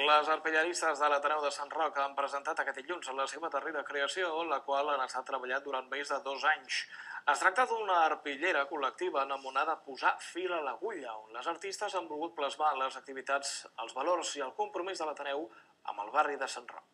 Les arpilleristes de l'Ateneu de Sant Roc han presentat aquest dilluns la seva darrera creació, la qual han estat treballant durant més de 2 anys. Es tracta d'una arpillera col·lectiva anomenada Posar fil a l'agulla, on les artistes han volgut plasmar les activitats, els valors i el compromís de l'Ateneu amb el barri de Sant Roc.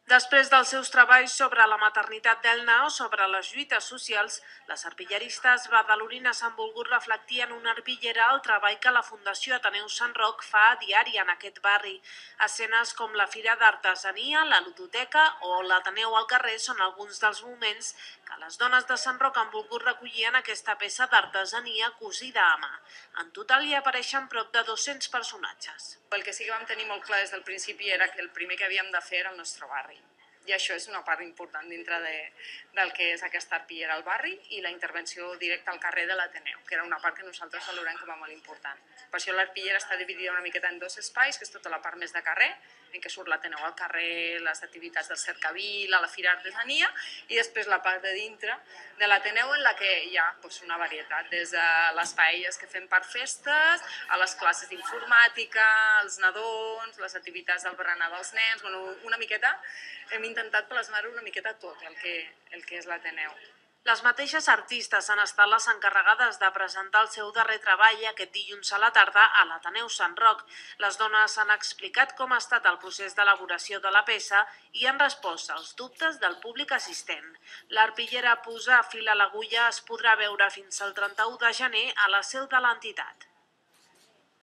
Després dels seus treballs sobre la maternitat d'Elna o sobre les lluites socials, les arpilleristes badalonines han volgut reflectir en una arpillera el treball que la Fundació Ateneu Sant Roc fa a diari en aquest barri. Escenes com la Fira d'Artesania, la Ludoteca o l'Ateneu al carrer són alguns dels moments que les dones de Sant Roc han volgut recollir en aquesta peça d'artesania cosida a mà. En total hi apareixen prop de 200 personatges. El que sí que vam tenir molt clar des del principi era que el primer que havíem de fer era el nostre barri. I això és una part important dintre del que és aquesta arpillera al barri i la intervenció directa al carrer de l'Ateneu, que era una part que nosaltres valorem com a molt important. Per això l'arpillera està dividida una miqueta en 2 espais, que és tota la part més de carrer, en què surt l'Ateneu al carrer, les activitats del Cercavila, la Fira d'Artesania, i després la part de dintre de l'Ateneu en la que hi ha una varietat, des de les paelles que fem per festes, a les classes d'informàtica, els nadons, les activitats del berenar dels nens, una miqueta hem intentat plasmar-ho una miqueta tot el que és l'Ateneu. Les mateixes artistes han estat les encarregades de presentar el seu darrer treball aquest dilluns a la tarda a l'Ateneu Sant Roc. Les dones han explicat com ha estat el procés d'elaboració de la peça i han respost als dubtes del públic assistent. L'arpillera Posar fil a l'agulla es podrà veure fins al 31 de gener a la seu de l'entitat.